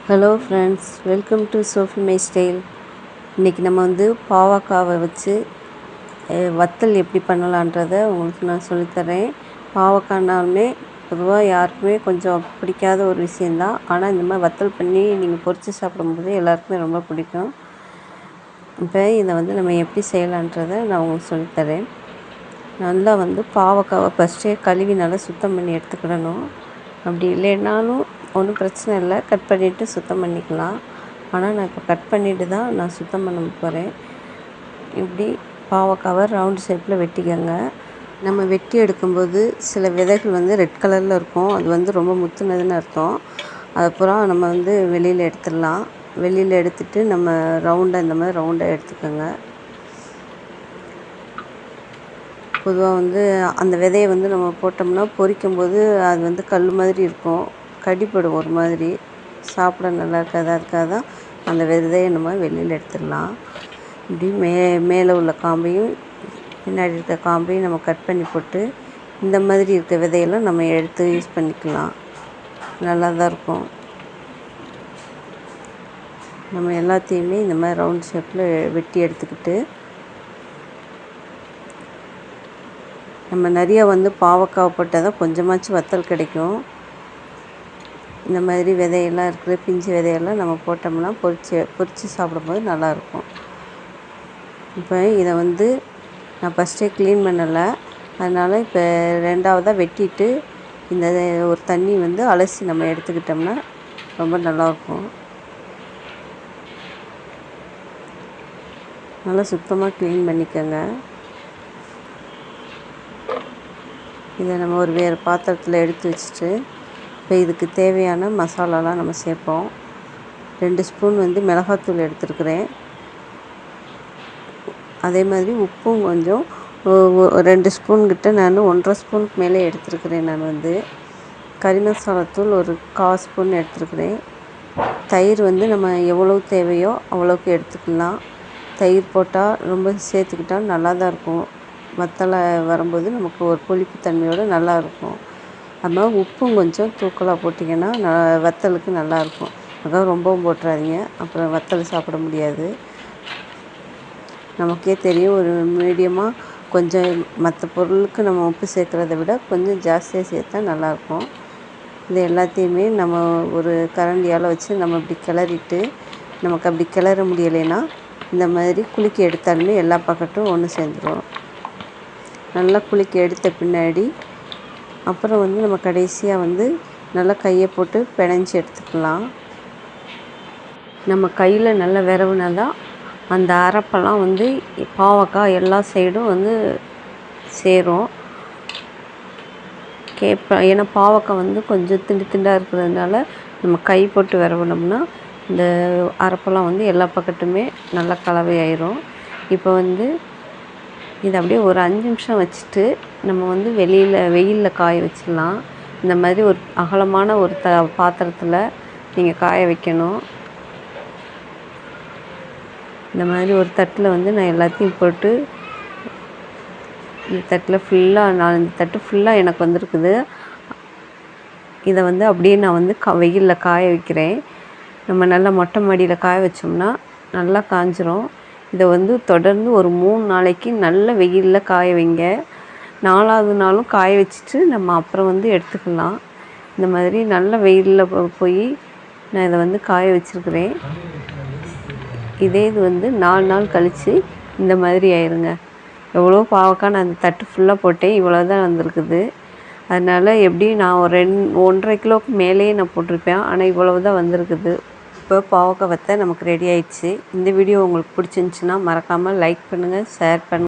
Hello friends, welcome to Sophie my style. இன்றைக்கி நம்ம பாவக்காவை வச்சு வத்தல் எப்படி பண்ணலான்றதை உங்களுக்கு நான் சொல்லித்தரேன். பாவக்காய்னாலுமே பொதுவாக யாருக்குமே கொஞ்சம் பிடிக்காத ஒரு விஷயந்தான். ஆனால் இந்த மாதிரி வத்தல் பண்ணி நீங்கள் பொரித்து சாப்பிடும்போது எல்லாருக்குமே ரொம்ப பிடிக்கும். இப்போ இதை நம்ம எப்படி செய்யலான்றதை நான் உங்களுக்கு சொல்லித்தரேன். நல்லா பாவக்காவை ஃபஸ்ட்டே கழுவி நல்லா சுத்தம் பண்ணி எடுத்துக்கிடணும். அப்படி இல்லைன்னாலும் ஒன்றும் பிரச்சனை இல்லை, கட் பண்ணிவிட்டு சுத்தம் பண்ணிக்கலாம். ஆனால் நான் இப்போ கட் பண்ணிவிட்டு தான் நான் சுத்தம் பண்ண போகிறேன். இப்படி பாவக்காவை ரவுண்ட் ஷேப்பில் வெட்டிக்கங்க. நம்ம வெட்டி எடுக்கும்போது சில விதைகள் ரெட் கலரில் இருக்கும். அது ரொம்ப முத்துனதுன்னு அர்த்தம். அது பூரா நம்ம வெளியில் எடுத்துடலாம். வெளியில் எடுத்துகிட்டு நம்ம ரவுண்டாக இந்த மாதிரி ரவுண்டாக எடுத்துக்கோங்க. பொதுவாக அந்த விதையை நம்ம போட்டோம்னா பொரிக்கும்போது அது கல் மாதிரி இருக்கும், கடிப்படும், ஒரு மாதிரி சாப்பிட நல்லா இருக்காது. அதுக்காக தான் அந்த விதையை நம்ம வெளியில் எடுத்துடலாம். இப்படி மேலே உள்ள காம்பையும் பின்னாடி இருக்க காம்பையும் நம்ம கட் பண்ணி போட்டு இந்த மாதிரி இருக்க விதையெல்லாம் நம்ம எடுத்து யூஸ் பண்ணிக்கலாம். நல்லா தான் இருக்கும். நம்ம எல்லாத்தையுமே இந்த மாதிரி ரவுண்ட் ஷேப்பில் வெட்டி எடுத்துக்கிட்டு நம்ம நிறையா பாவக்காய் போட்டால் தான் கொஞ்சமாச்சும் வத்தல் கிடைக்கும். இந்த மாதிரி விதையெல்லாம் இருக்கிற பிஞ்சு விதையெல்லாம் நம்ம போட்டோம்னா பொரித்து சாப்பிடும்போது நல்லாயிருக்கும். இப்போ இதை நான் ஃபஸ்ட்டே க்ளீன் பண்ணலை. அதனால் இப்போ ரெண்டாவதாக வெட்டிட்டு இந்த ஒரு தண்ணி அலசி நம்ம எடுத்துக்கிட்டோம்னா ரொம்ப நல்லாயிருக்கும். நல்லா சுத்தமாக க்ளீன் பண்ணிக்கோங்க. இதை நம்ம ஒரு வேறு பாத்திரத்தில் எடுத்து வச்சுட்டு இப்போ இதுக்கு தேவையான மசாலாலாம் நம்ம சேர்ப்போம். 2 ஸ்பூன் மிளகாத்தூள் எடுத்துருக்கிறேன். அதே மாதிரி உப்பும் கொஞ்சம் 2 ஸ்பூன்கிட்ட நான் 1.5 ஸ்பூனுக்கு மேலே எடுத்துருக்கிறேன். நான் கறி மசாலாத்தூள் ஒரு 1/4 ஸ்பூன் எடுத்துருக்கிறேன். தயிர் நம்ம எவ்வளோ தேவையோ அவ்வளோக்கு எடுத்துக்கலாம். தயிர் போட்டால் ரொம்ப சேர்த்துக்கிட்டால் நல்லா தான் இருக்கும். வத்தலை வரும்போது நமக்கு ஒரு புளிப்பு தன்மையோடு நல்லாயிருக்கும். அதுமாதிரி உப்பும் கொஞ்சம் தூக்கலாக போட்டிங்கன்னா வத்தலுக்கு நல்லாயிருக்கும். அதான் ரொம்பவும் போட்டுறாதீங்க, அப்புறம் வத்தல் சாப்பிட முடியாது. நமக்கே தெரியும், ஒரு மீடியமாக கொஞ்சம் மற்ற பொருளுக்கு நம்ம உப்பு சேர்க்குறத விட கொஞ்சம் ஜாஸ்தியாக சேர்த்தா நல்லாயிருக்கும். இது எல்லாத்தையுமே நம்ம ஒரு கரண்டியால் வச்சு நம்ம இப்படி கிளறிட்டு, நமக்கு அப்படி கிளற முடியலைன்னா இந்த மாதிரி குலுக்கி எடுத்தாலுமே எல்லா பக்கட்டும் ஒன்று சேர்ந்துடும். நல்லா குலுக்கி எடுத்த பின்னாடி அப்புறம் நம்ம கடைசியாக நல்லா கையை போட்டு பிணைஞ்சி எடுத்துக்கலாம். நம்ம கையில் நல்லா விரவுனா தான் அந்த அரைப்பெல்லாம் பாவக்காய் எல்லா சைடும் சேரும். ஏன்னா பாவக்காய் கொஞ்சம் திண்டு திண்டாக இருக்கிறதுனால நம்ம கை போட்டு விரவுனோம்னா இந்த அரைப்பெல்லாம் எல்லா பக்கட்டுமே நல்லா கலவையாயிரும். இப்போ இதை அப்படியே ஒரு 5 நிமிஷம் வச்சுட்டு நம்ம வெயிலில் காய வச்சிடலாம். இந்த மாதிரி ஒரு அகலமான ஒரு பாத்திரத்தில் நீங்கள் காய வைக்கணும். இந்த மாதிரி ஒரு தட்டில் நான் எல்லாத்தையும் போட்டு இந்த தட்டில் ஃபுல்லாக 4 தட்டு ஃபுல்லாக எனக்கு வந்திருக்குது. இதை அப்படியே நான் வெயிலில் காய வைக்கிறேன். நம்ம நல்லா மொட்டை மாடியில் காய வச்சோம்னா நல்லா காஞ்சிரும். இதை தொடர்ந்து ஒரு 3 நாளைக்கு நல்ல வெயிலில் காய வைங்க. 4வது நாளும் காய வச்சுட்டு நம்ம அப்புறம் எடுத்துக்கலாம். இந்த மாதிரி நல்ல வெயிலில் போய் நான் இதை காய வச்சுருக்கிறேன். இதே இது 4 நாள் கழித்து இந்த மாதிரி ஆயிருங்க. எவ்வளோ பாவக்காய் நான் அந்த தட்டு ஃபுல்லாக போட்டேன், இவ்வளோ தான் வந்திருக்குது. அதனால் எப்படியும் நான் ஒரு 1.5 கிலோவுக்கு மேலேயே நான் போட்டிருப்பேன். ஆனால் இவ்வளவு தான் வந்திருக்குது. இப்போ பாவக்காய் வத்த நமக்கு ரெடி ஆயிடுச்சு. இந்த வீடியோ உங்களுக்கு பிடிச்சிருந்துச்சின்னா மறக்காமல் லைக் பண்ணுங்கள், ஷேர் பண்ணுங்கள்.